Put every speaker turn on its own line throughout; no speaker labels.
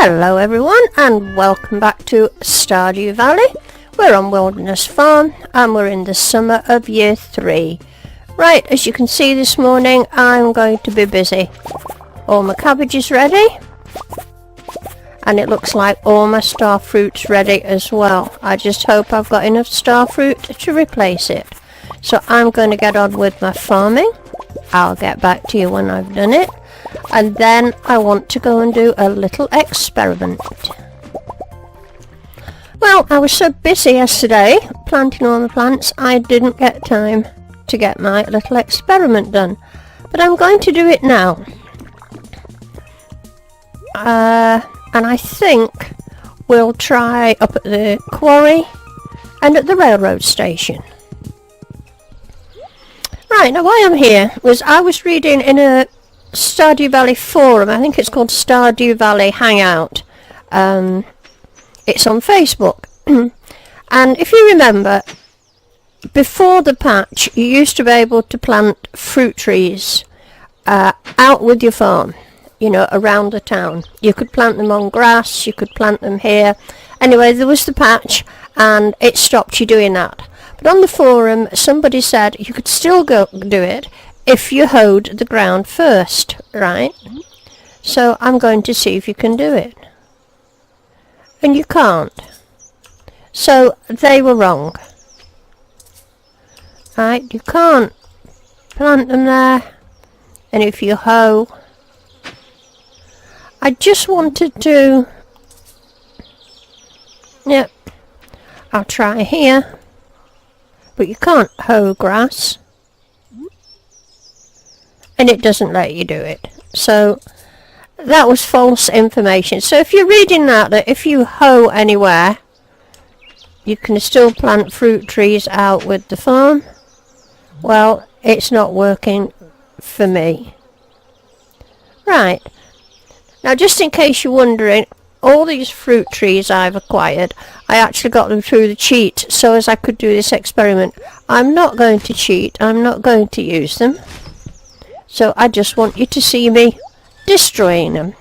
Hello everyone and welcome back to Stardew Valley. We're on Wilderness Farm and we're in the summer of year 3. Right, as you can see this morning I'm going to be busy. All my cabbage is ready and it looks like all my star fruit's ready as well. I just hope I've got enough star fruit to replace it. So I'm going to get on with my farming. I'll get back to you when I've done it. And then I want to go and do a little experiment. Well, I was so busy yesterday planting all the plants I didn't get time to get my little experiment done. But I'm going to do it now. And I think we'll try up at the quarry and at the railroad station. Right, now why I'm here was I was reading in a Stardew Valley forum. I think it's called Stardew Valley Hangout. It's on Facebook. And if you remember, before the patch you used to be able to plant fruit trees out with your farm, you know, around the town. You could plant them on grass, you could plant them here. Anyway, there was the patch and it stopped you doing that. But on the forum somebody said you could still go do it if you hoed the ground first, right? So I'm going to see if you can do it. And you can't. So they were wrong. Right, you can't plant them there. And if you hoe, I just wanted to, yep, I'll try here. But you can't hoe grass. And it doesn't let you do it. So that was false information. So if you're reading that if you hoe anywhere you can still plant fruit trees out with the farm, well, it's not working for me. Right, now just in case you're wondering, all these fruit trees I've acquired, I actually got them through the cheat so as I could do this experiment. I'm not going to cheat, I'm not going to use them. So I just want you to see me destroying them.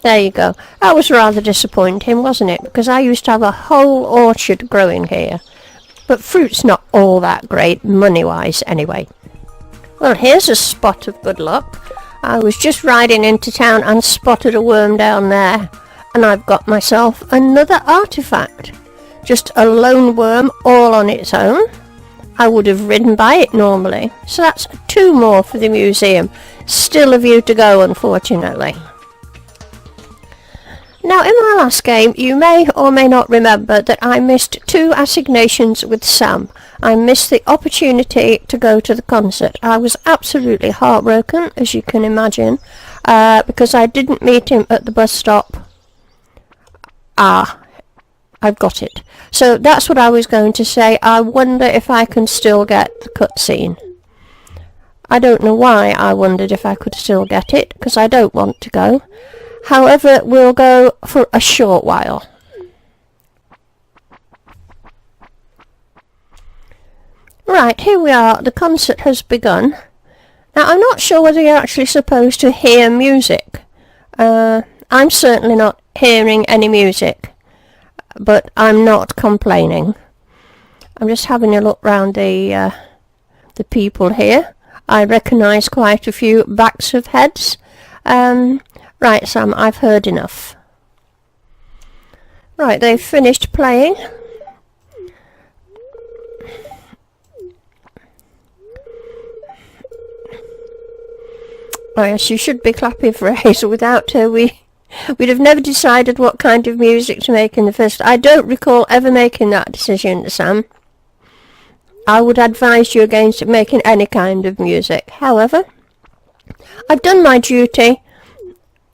There you go. That was rather disappointing, wasn't it? Because I used to have a whole orchard growing here. But fruit's not all that great, money-wise, anyway. Well, here's a spot of good luck. I was just riding into town and spotted a worm down there. And I've got myself another artifact. Just a lone worm all on its own. I would have ridden by it normally. So that's 2 more for the museum. Still a view to go, unfortunately. Now, in my last game, you may or may not remember that I missed 2 assignations with Sam. I missed the opportunity to go to the concert. I was absolutely heartbroken, as you can imagine, because I didn't meet him at the bus stop. I've got it. So that's what I was going to say. I wonder if I can still get the cutscene. I don't know why I wondered if I could still get it, because I don't want to go. However, we'll go for a short while. Right, here we are. The concert has begun. Now, I'm not sure whether you're actually supposed to hear music. I'm certainly not hearing any music. But I'm not complaining. I'm just having a look round the people here. I recognise quite a few backs of heads. Right, Sam, I've heard enough. Right, they've finished playing. Oh yes, you should be clapping for Hazel. Without her we'd have never decided what kind of music to make in the first. I don't recall ever making that decision, Sam. I would advise you against making any kind of music. However, I've done my duty.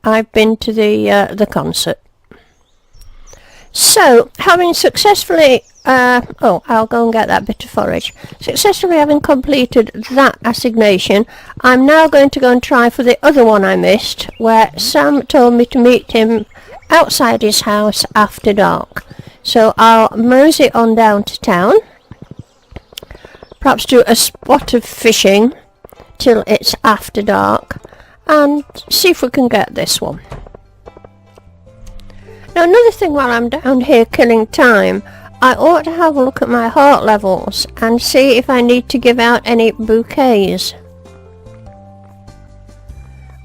I've been to the concert. So, having successfully I'll go and get that bit of forage. Successfully having completed that assignation, I'm now going to go and try for the other one I missed, where Sam told me to meet him outside his house after dark. So I'll mosey on down to town, perhaps do a spot of fishing till it's after dark, and see if we can get this one. Now another thing while I'm down here killing time, I ought to have a look at my heart levels and see if I need to give out any bouquets.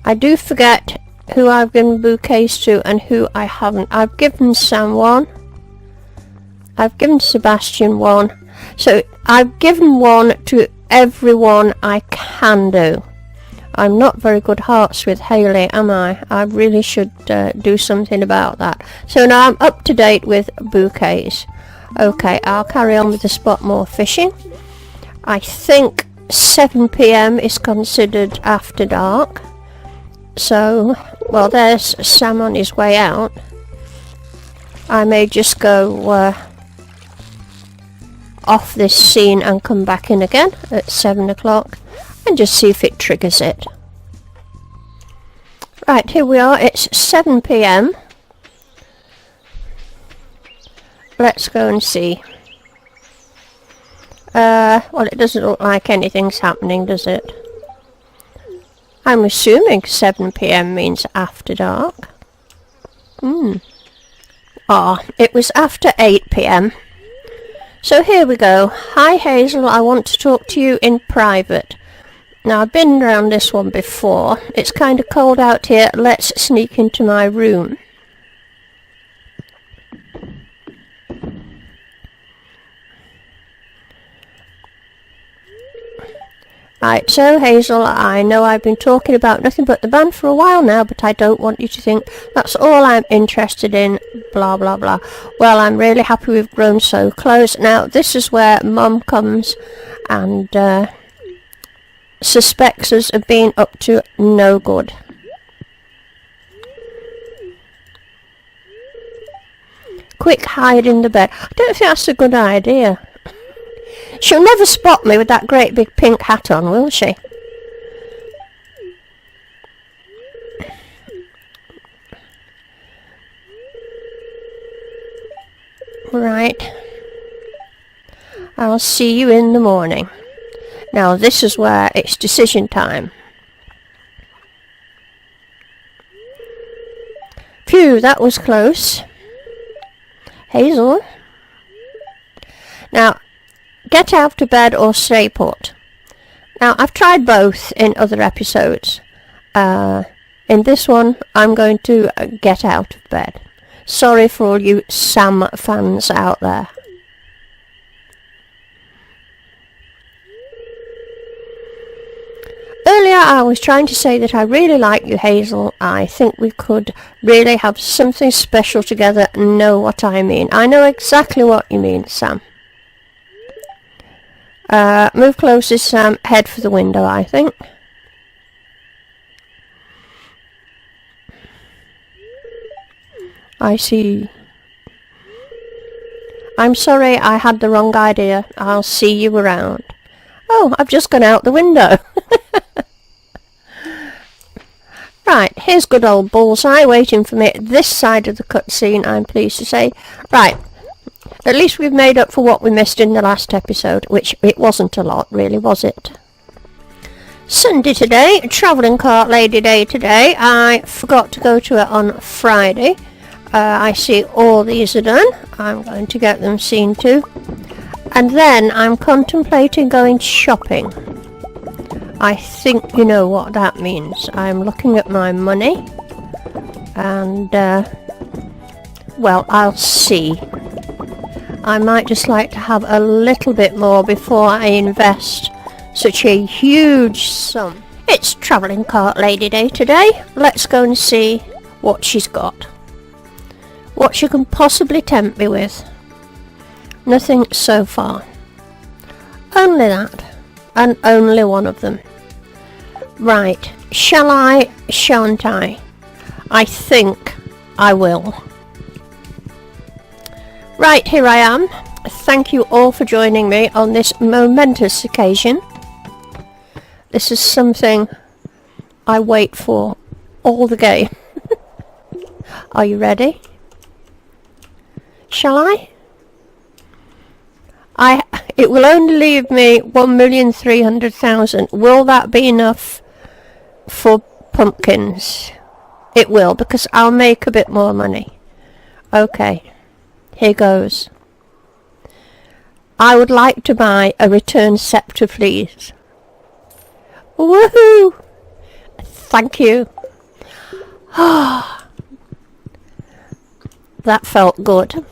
I do forget who I've given bouquets to and who I haven't. I've given Sam one. I've given Sebastian one. So I've given one to everyone I can do. I'm not very good hearts with Hayley, am I? I really should do something about that. So now I'm up to date with bouquets. Okay, I'll carry on with the spot more fishing. I think 7 PM is considered after dark. So, well, there's Sam on his way out. I may just go off this scene and come back in again at 7 o'clock. And just see if it triggers it. Right, here we are. It's 7 PM. Let's go and see. Well, it doesn't look like anything's happening, does it? I'm assuming 7 PM means after dark. Ah, it was after 8 PM. So here we go. Hi Hazel, I want to talk to you in private. Now, I've been around this one before. It's kind of cold out here. Let's sneak into my room. Right, so Hazel, I know I've been talking about nothing but the band for a while now, but I don't want you to think that's all I'm interested in, blah blah blah. Well, I'm really happy we've grown so close. Now, this is where Mum comes and suspects us of being up to no good. Quick, hide in the bed. I don't think that's a good idea. She'll never spot me with that great big pink hat on, will she? Right. I'll see you in the morning. Now this is where it's decision time. Phew, that was close. Hazel. Now, get out of bed or stay put. Now, I've tried both in other episodes. In this one, I'm going to get out of bed. Sorry for all you Sam fans out there. Earlier I was trying to say that I really like you, Hazel. I think we could really have something special together. Know what I mean. I know exactly what you mean, Sam. Move closer, Sam. Head for the window, I think. I see. I'm sorry, I had the wrong idea. I'll see you around. Oh, I've just gone out the window. Right, here's good old Bullseye waiting for me at this side of the cutscene, I'm pleased to say. Right, at least we've made up for what we missed in the last episode, which it wasn't a lot, really, was it? Sunday today, travelling cart lady day today. I forgot to go to it on Friday. I see all these are done. I'm going to get them seen to. And then I'm contemplating going shopping. I think you know what that means. I'm looking at my money and well, I'll see. I might just like to have a little bit more before I invest such a huge sum. It's travelling cart lady day today. Let's go and see what she's got. What she can possibly tempt me with. Nothing so far. Only that. And only one of them. Right. Shall I? Shan't I? I think I will. Right, here I am. Thank you all for joining me on this momentous occasion. This is something I wait for all the game. Are you ready? Shall I? It will only leave me 1,300,000. Will that be enough for pumpkins. It will, because I'll make a bit more money. Okay, here goes. I would like to buy a return scepter, please. Woohoo! Thank you. That felt good.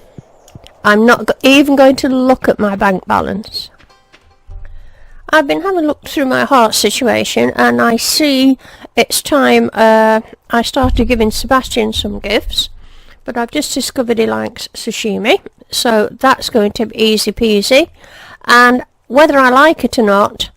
I'm not even going to look at my bank balance. I've been having a look through my heart situation, and I see it's time I started giving Sebastian some gifts, but I've just discovered he likes sashimi, so that's going to be easy peasy. And whether I like it or not,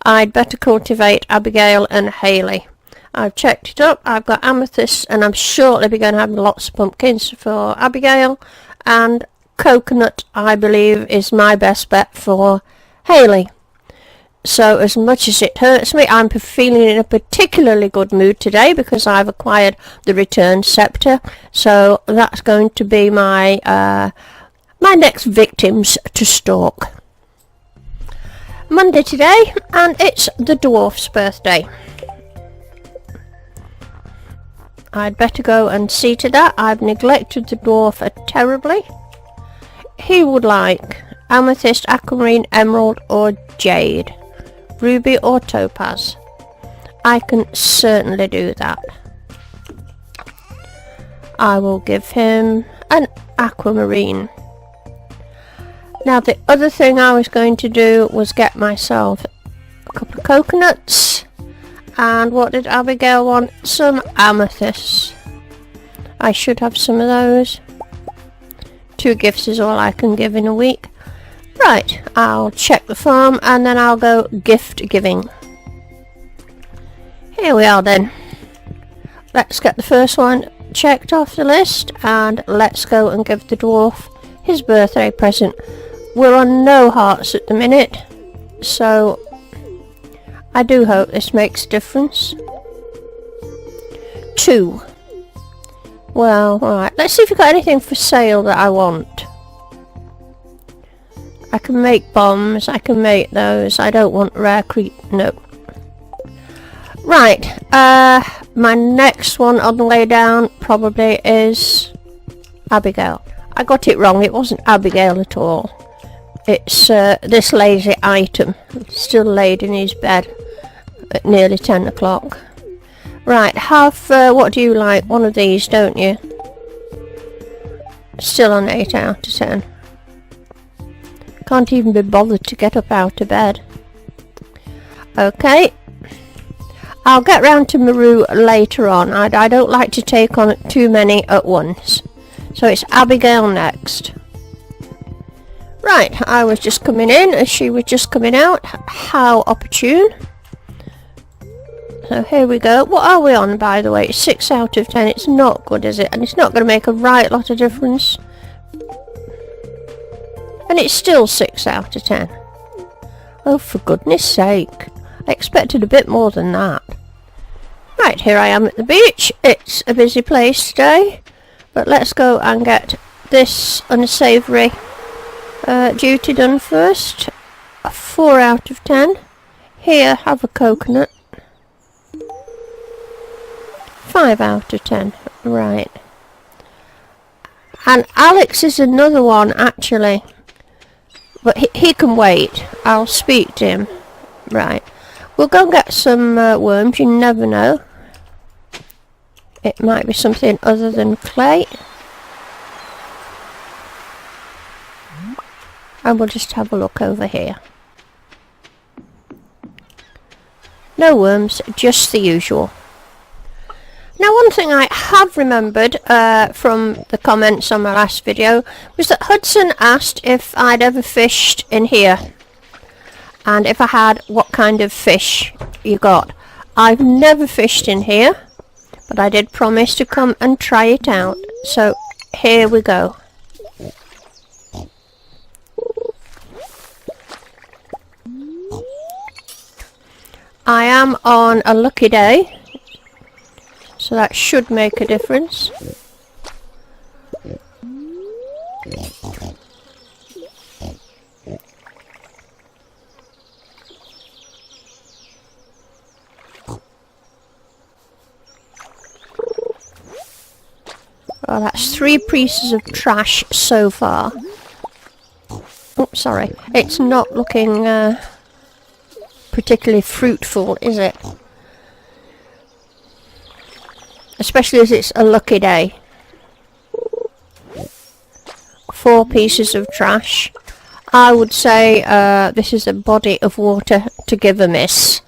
I'd better cultivate Abigail and Hayley. I've checked it up, I've got amethyst, and I'm shortly going to have lots of pumpkins for Abigail, and coconut, I believe, is my best bet for Hayley. So as much as it hurts me, I'm feeling in a particularly good mood today because I've acquired the return scepter. So that's going to be my my next victims to stalk. Monday today, and it's the dwarf's birthday. I'd better go and see to that. I've neglected the dwarf terribly. He would like amethyst, aquamarine, emerald or jade. Ruby or topaz. I can certainly do that. I will give him an aquamarine. Now the other thing I was going to do was get myself a couple of coconuts. And what did Abigail want? Some amethysts. I should have some of those. 2 gifts is all I can give in a week. Right, I'll check the farm and then I'll go gift giving. Here we are then. Let's get the first one checked off the list and let's go and give the dwarf his birthday present. We're on no hearts at the minute, so I do hope this makes a difference. 2. Well, alright, let's see if we've got anything for sale that I want. I can make bombs, I can make those. I don't want rare no. Right, my next one on the way down probably is Abigail. I got it wrong, it wasn't Abigail at all. It's this lazy item, still laid in his bed at nearly 10 o'clock. Right, what do you like? One of these, don't you? Still on 8 out of 10. Can't even be bothered to get up out of bed. Okay. I'll get round to Maru later on. I don't like to take on too many at once. So it's Abigail next. Right, I was just coming in as she was just coming out. How opportune. So here we go. What are we on, by the way? It's 6 out of 10. It's not good, is it? And it's not going to make a right lot of difference. And it's still 6 out of 10. Oh, for goodness sake. I expected a bit more than that. Right, here I am at the beach. It's a busy place today. But let's go and get this unsavoury duty done first. A 4 out of 10. Here, have a coconut. 5 out of 10. Right. And Alex is another one, actually. But he can wait. I'll speak to him. Right. We'll go and get some worms. You never know. It might be something other than clay. And we'll just have a look over here. No worms, just the usual. Now, one thing I have remembered from the comments on my last video was that Hudson asked if I'd ever fished in here. And if I had, what kind of fish you got. I've never fished in here, but I did promise to come and try it out. So, here we go. I am on a lucky day. So that should make a difference. Well, that's 3 pieces of trash so far. Oh, sorry. It's not looking particularly fruitful, is it? Especially as it's a lucky day. 4 pieces of trash. I would say this is a body of water to give a miss.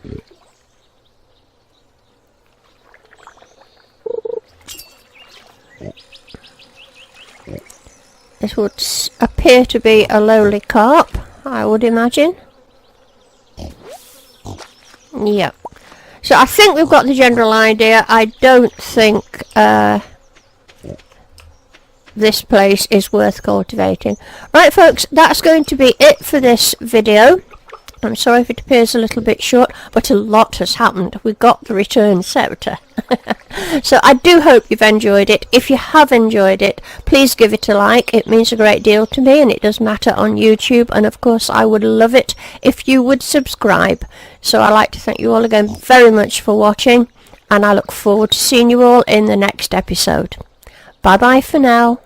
This would appear to be a lowly carp, I would imagine. Yep. So I think we've got the general idea. I don't think this place is worth cultivating. Right folks, that's going to be it for this video. I'm sorry if it appears a little bit short, but a lot has happened. We got the return scepter. So I do hope you've enjoyed it. If you have enjoyed it, please give it a like. It means a great deal to me, and it does matter on YouTube. And of course, I would love it if you would subscribe. So I'd like to thank you all again very much for watching, and I look forward to seeing you all in the next episode. Bye bye for now.